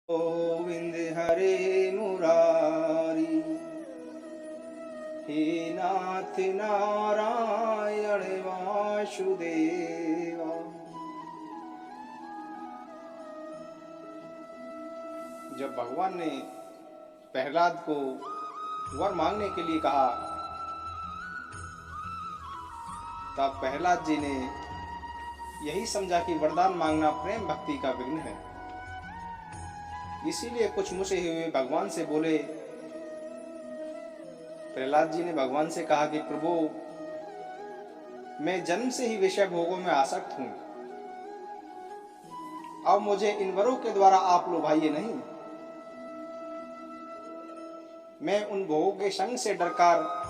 गोविंद हरे मुरारी, हे नाथ नारायण वासुदेवा। जब भगवान ने प्रहलाद को वर मांगने के लिए कहा, तब प्रहलाद जी ने यही समझा कि वरदान मांगना प्रेम भक्ति का विघ्न है। इसीलिए कुछ मुसे हुए भगवान से बोले। प्रहलाद जी ने भगवान से कहा कि प्रभु, मैं जन्म से ही विषय भोगों में आसक्त हूं। अब मुझे इन वरों के द्वारा आप लुभाइए नहीं। मैं उन भोगों के संग से डरकर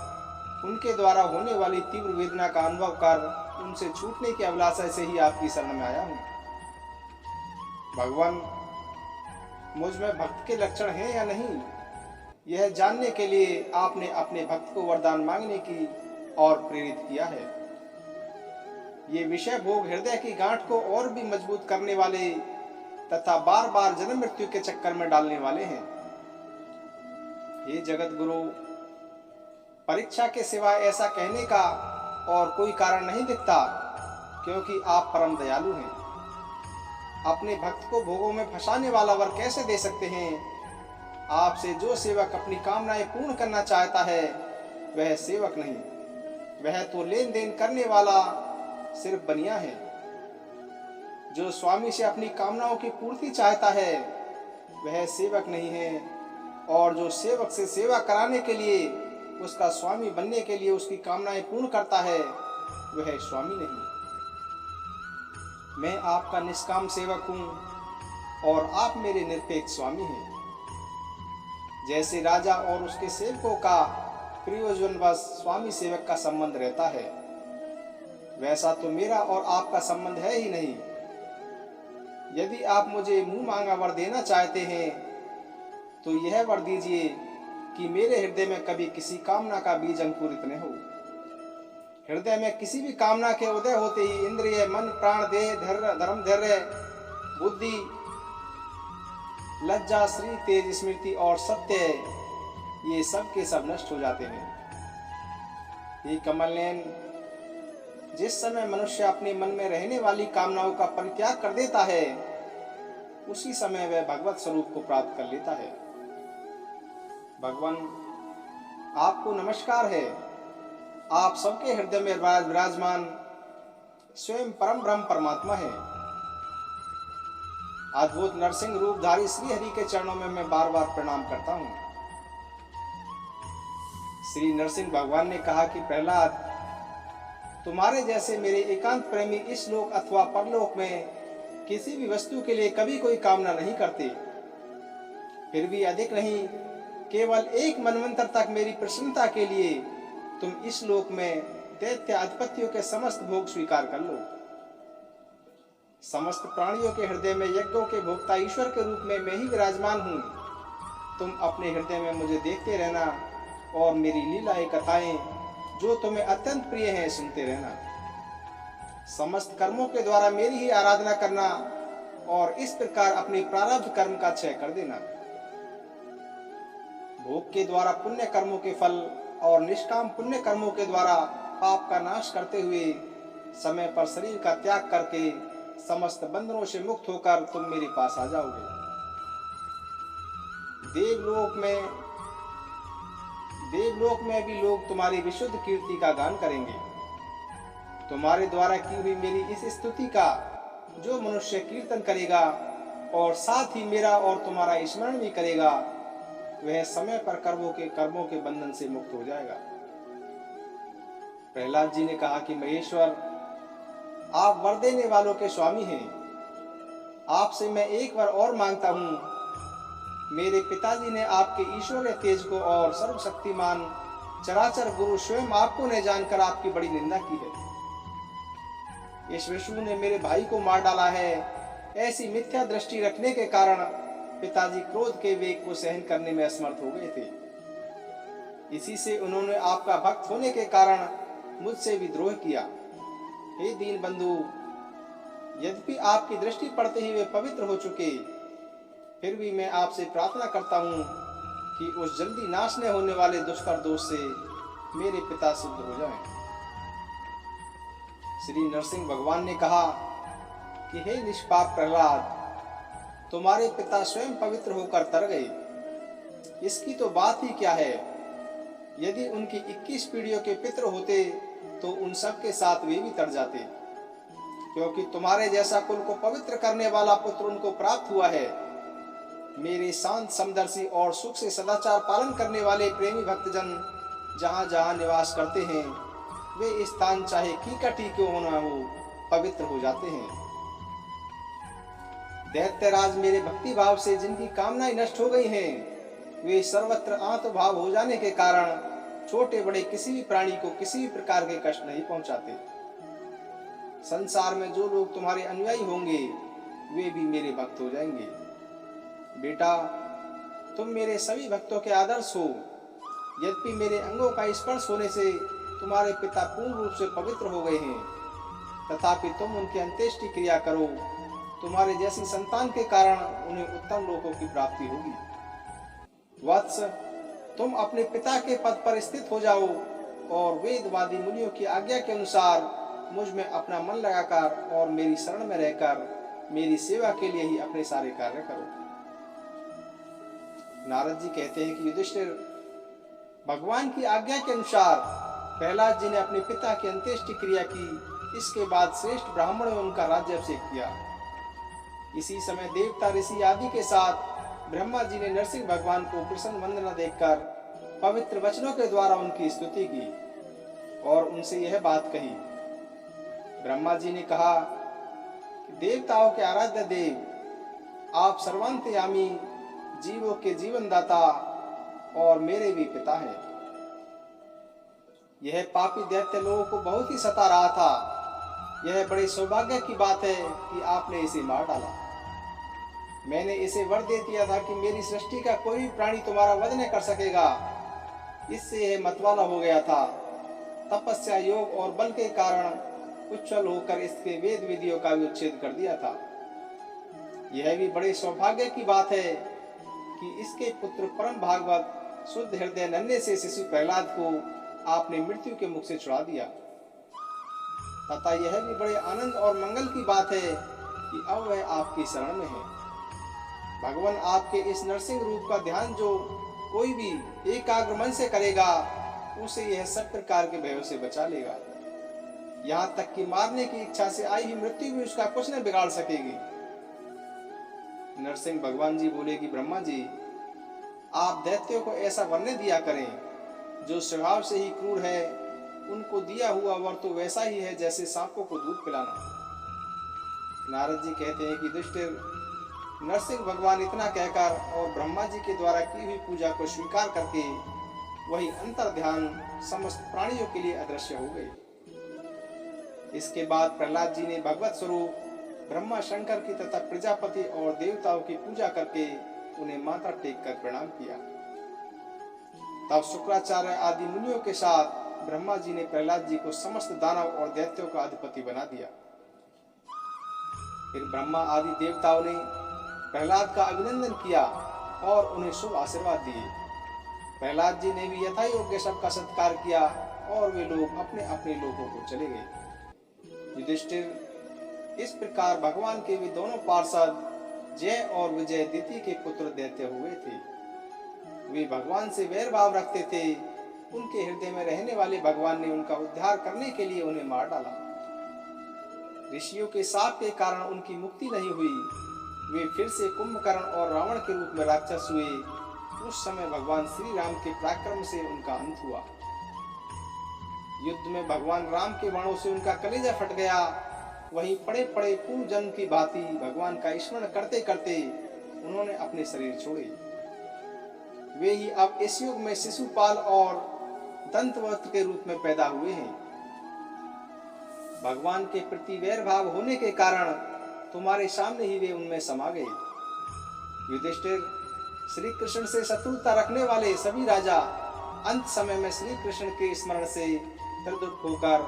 उनके द्वारा होने वाली तीव्र वेदना का अनुभव कर उनसे छूटने की अभिलाषा से ही आपकी शरण में आया हूं। भगवान, मुझ में भक्त के लक्षण हैं या नहीं, यह जानने के लिए आपने अपने भक्त को वरदान मांगने की और प्रेरित किया है। ये विषय भोग हृदय की गांठ को और भी मजबूत करने वाले तथा बार बार जन्म मृत्यु के चक्कर में डालने वाले हैं। ये जगत गुरु, परीक्षा के सिवा ऐसा कहने का और कोई कारण नहीं दिखता, क्योंकि आप परम दयालु हैं। अपने भक्त को भोगों में फंसाने वाला वर कैसे दे सकते हैं? आपसे जो सेवक अपनी कामनाएं पूर्ण करना चाहता है वह सेवक नहीं, वह तो लेन देन करने वाला सिर्फ बनिया है। जो स्वामी से अपनी कामनाओं की पूर्ति चाहता है वह सेवक नहीं है, और जो सेवक से सेवा कराने के लिए, उसका स्वामी बनने के लिए उसकी कामनाएं पूर्ण करता है वह स्वामी नहीं। मैं आपका निष्काम सेवक हूं और आप मेरे निरपेक्ष स्वामी हैं। जैसे राजा और उसके सेवकों का प्रयोजनवश स्वामी सेवक का संबंध रहता है, वैसा तो मेरा और आपका संबंध है ही नहीं। यदि आप मुझे मुंह मांगा वर देना चाहते हैं तो यह वर दीजिए कि मेरे हृदय में कभी किसी कामना का बीज अंकुरित न हो। हृदय में किसी भी कामना के उदय होते ही इंद्रिय, मन, प्राण, देह, धर्म, धैर्य, बुद्धि, लज्जा, श्री, तेज, स्मृति और सत्य, ये सब के सब नष्ट हो जाते हैं। ये कमलनयन, जिस समय मनुष्य अपने मन में रहने वाली कामनाओं का परित्याग कर देता है, उसी समय वह भगवत स्वरूप को प्राप्त कर लेता है। भगवान, आपको नमस्कार है। आप सबके हृदय में विराजमान स्वयं परम ब्रह्म परमात्मा है। अद्भुत नरसिंह रूपधारी श्री हरि के चरणों में मैं बार बार प्रणाम करता हूं। श्री नरसिंह भगवान ने कहा कि प्रहलाद, तुम्हारे जैसे मेरे एकांत प्रेमी इस लोक अथवा परलोक में किसी भी वस्तु के लिए कभी कोई कामना नहीं करते। फिर भी अधिक नहीं, केवल एक मनवंतर तक मेरी प्रसन्नता के लिए तुम इस लोक में दैत्य अधिपतियों के समस्त भोग स्वीकार कर लो। समस्त प्राणियों के हृदय में यज्ञों के भोक्ता ईश्वर के रूप में मैं ही विराजमान हूँ। तुम अपने हृदय में मुझे देखते रहना और मेरी लीलाएं कथाएं जो तुम्हें अत्यंत प्रिय हैं सुनते रहना। समस्त कर्मों के द्वारा मेरी ही आराधना करना और इस प्रकार अपने प्रारब्ध कर्म का क्षय कर देना। भोग के द्वारा पुण्य कर्मों के फल और निष्काम पुण्य कर्मों के द्वारा पाप का नाश करते हुए समय पर शरीर का त्याग करके समस्त बंधनों से मुक्त होकर तुम मेरे पास आ जाओगे। देवलोक में भी लोग तुम्हारी विशुद्ध कीर्ति का गान करेंगे। तुम्हारे द्वारा की हुई मेरी इस स्तुति का जो मनुष्य कीर्तन करेगा और साथ ही मेरा और तुम्हारा स्मरण भी करेगा, वह समय पर कर्मों के बंधन से मुक्त हो जाएगा। प्रहलाद जी ने कहा कि महेश्वर, आप वर देने वालों के स्वामी हैं। आपसे मैं एक वर और मांगता हूं। मेरे पिताजी ने आपके ईश्वरीय तेज को और सर्वशक्तिमान चराचर गुरु स्वयं आपको न जानकर आपकी बड़ी निंदा की है। इस विष्णु ने मेरे भाई को मार डाला है, ऐसी मिथ्या दृष्टि रखने के कारण पिताजी क्रोध के वेग को सहन करने में असमर्थ हो गए थे। इसी से उन्होंने आपका भक्त होने के कारण मुझसे विद्रोह किया। हे दीन बंधु, यद्यपि आपकी दृष्टि पड़ते ही वे पवित्र हो चुके, फिर भी मैं आपसे प्रार्थना करता हूँ कि उस जल्दी नाशने होने वाले दुष्कर दोष से मेरे पिता शुद्ध हो जाएं। श्री नरसिंह भगवान ने कहा कि हे निष्पाप प्रहलाद, तुम्हारे पिता स्वयं पवित्र होकर तर गए। इसकी तो बात ही क्या है। यदि उनकी 21 पीढ़ियों के पितृ होते तो उन सब के साथ वे भी तर जाते, क्योंकि तुम्हारे जैसा कुल को पवित्र करने वाला पुत्र उनको प्राप्त हुआ है। मेरे शांत समदर्शी और सुख से सदाचार पालन करने वाले प्रेमी भक्तजन जहाँ जहाँ निवास करते हैं, वे स्थान चाहे कीकटी क्यों न हो, पवित्र हो जाते हैं। दैत्यराज मेरे भक्ति भाव से जिनकी कामनाएं नष्ट हो गई हैं, वे सर्वत्र आत्मभाव हो जाने के कारण छोटे बड़े किसी भी प्राणी को किसी भी प्रकार के कष्ट नहीं पहुंचाते। संसार में जो लोग तुम्हारे अनुयायी होंगे, वे भी मेरे भक्त हो जाएंगे। बेटा, तुम मेरे सभी भक्तों के आदर्श हो। यद्यपि मेरे अंगों का स्पर्श होने से तुम्हारे पिता पूर्ण रूप से पवित्र हो गए हैं, तथापि तुम उनकी अंत्येष्टि क्रिया करो। तुम्हारे जैसी संतान के कारण उन्हें उत्तम लोकों की प्राप्ति होगी। वत्स, तुम अपने पिता के पद पर स्थित हो जाओ और वेदवादी मुनियों की आज्ञा के अनुसार मुझ में अपना मन लगाकर और मेरी शरण में रहकर मेरी सेवा के लिए ही अपने सारे कार्य करो। नारद जी कहते हैं कि युधिष्ठिर, भगवान की आज्ञा के अनुसार प्रहलाद जी ने अपने पिता की अंत्येष्टि क्रिया की। इसके बाद श्रेष्ठ ब्राह्मणों ने उनका राज्याभिषेक किया। इसी समय देवता ऋषि आदि के साथ ब्रह्मा जी ने नरसिंह भगवान को प्रसन्न वंदना देखकर पवित्र वचनों के द्वारा उनकी स्तुति की और उनसे यह बात कही। ब्रह्मा जी ने कहा कि देवताओं के आराध्य देव, आप सर्वांतयामी, जीवों के जीवन दाता और मेरे भी पिता हैं। यह पापी दैत्य लोगों को बहुत ही सता रहा था। यह बड़े सौभाग्य की बात है कि आपने इसे मार डाला। मैंने इसे वर दे दिया था कि मेरी सृष्टि का कोई भी प्राणी तुम्हारा वध नहीं कर सकेगा। इससे यह मतवाला हो गया था। तपस्या, योग और बल के कारण उच्छल होकर इसके वेद विधियों का भी उच्छेद कर दिया था। यह भी बड़े सौभाग्य की बात है कि इसके पुत्र परम भागवत शुद्ध हृदय नन्हे से शिशु प्रहलाद को आपने मृत्यु के मुख से छुड़ा दिया। तथा यह भी बड़े आनंद और मंगल की बात है कि अब वह आपकी शरण में है। भगवान आपके इस नरसिंह रूप का ध्यान जो कोई भी एकाग्र मन से करेगा, उसे यह सब प्रकार के भयों से बचा लेगा। यहाँ तक कि मारने की इच्छा से आई ही मृत्यु भी उसका कुछ न बिगाड़ सकेगी। नरसिंह भगवान जी बोले कि ब्रह्मा जी, आप दैत्यों को ऐसा वरने दिया करें जो स्वभाव से ही क्रूर है। उनको दिया हुआ वर तो वैसा ही है जैसे सांपों को दूध पिलाना। नारद जी कहते हैं कि दुष्टिर, नरसिंह भगवान इतना कहकर और ब्रह्मा जी के द्वारा की हुई पूजा को स्वीकार करके वही अंतर ध्यान समस्त प्राणियों के लिए अदृश्य हो गए। इसके बाद प्रहलाद जी ने भगवत स्वरूप ब्रह्मा, शंकर की तथा प्रजापति और देवताओं की पूजा करके उन्हें माथा टेक कर प्रणाम किया। तब शुक्राचार्य आदि मुनियों के साथ ब्रह्मा जी ने प्रहलाद जी को समस्त दानव और दैत्यों का अधिपति बना दिया। फिर ब्रह्मा आदि देवताओं ने प्रहलाद का अभिनंदन किया और उन्हें शुभ आशीर्वाद दिए। प्रहलाद जी ने भी यथा योग्य सबका सत्कार किया और वे लोग अपने अपने लोगों को चले गए। युधिष्ठिर, इस प्रकार भगवान के वे दोनों पार्षद जय और विजय दिति के पुत्र दैत्य हुए थे। वे भगवान से वैर भाव रखते थे। उनके हृदय में रहने वाले भगवान ने उनका उद्धार करने के लिए उन्हें मार डाला। ऋषियों के शाप के कारण उनकी मुक्ति नहीं हुई। वे फिर से कुंभकर्ण और रावण के रूप में राक्षस हुए। उस समय भगवान श्री राम के पराक्रम से उनका अंत हुआ। युद्ध में भगवान राम के बाणों से उनका कलेजा फट गया। वहीं पड़े पड़े पूर्व जन्म की भांति भगवान का स्मरण करते करते उन्होंने अपने शरीर छोड़े। वे ही अब इस युग में शिशुपाल और दंतवक्त्र के रूप में पैदा हुए हैं। भगवान के प्रति वैर भाव होने के कारण तुम्हारे सामने ही वे उनमें समा गए। युधिष्ठिर, श्री कृष्ण से शत्रुता रखने वाले सभी राजा अंत समय में श्री कृष्ण के स्मरण से दृढ़ होकर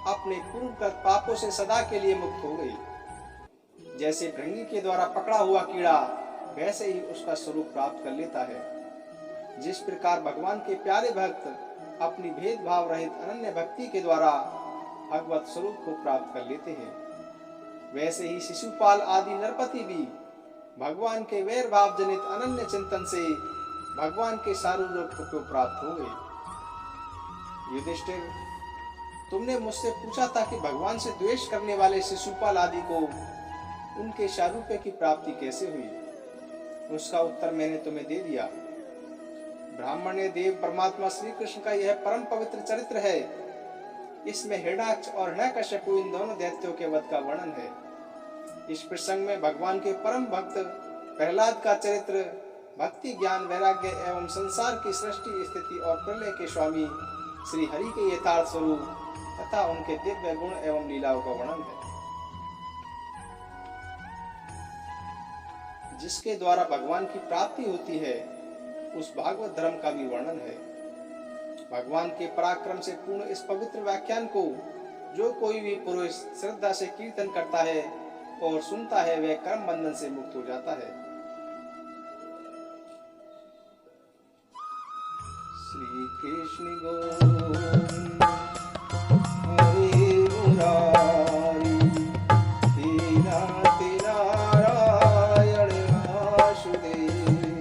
अपने पूर्वगत पापों से सदा के लिए मुक्त हो गए। जैसे भृंगी के द्वारा पकड़ा हुआ कीड़ा वैसे ही उसका स्वरूप प्राप्त कर लेता है। जिस प्रकार भगवान के प्यारे भक्त अपनी भेदभाव रहित अनन्य भक्ति के द्वारा भगवत स्वरूप को प्राप्त कर लेते हैं, वैसे ही शिशुपाल आदि नरपति भी भगवान के वैर भाव जनित अनन्य चिंतन से भगवान के सारूप को प्राप्त होंगे। युधिष्ठिर, तुमने मुझसे पूछा था कि भगवान से द्वेष करने वाले शिशुपाल आदि को उनके सारूप्य की प्राप्ति कैसे हुई। उसका उत्तर मैंने तुम्हें दे दिया। ब्राह्मण्य देव परमात्मा श्री कृष्ण का यह परम पवित्र चरित्र है। इसमें हिरण्याक्ष और हिरण्यकश्यप इन दोनों दैत्यों के वध का वर्णन है। इस प्रसंग में भगवान के परम भक्त प्रहलाद का चरित्र भक्ति, ज्ञान, वैराग्य एवं संसार की सृष्टि, स्थिति और प्रलय के स्वामी श्री हरि के यथार्थ स्वरूप तथा उनके दिव्य गुण एवं लीलाओं का वर्णन है, जिसके द्वारा भगवान की प्राप्ति होती है। उस भागवत धर्म का भी वर्णन है। भगवान के पराक्रम से पूर्ण इस पवित्र व्याख्यान को जो कोई भी पुरुष श्रद्धा से कीर्तन करता है और सुनता है, वह कर्म बंधन से मुक्त हो जाता है। श्री कृष्ण गोविंद हरे मुरारी, दीनानाथ नारायण वासुदेव।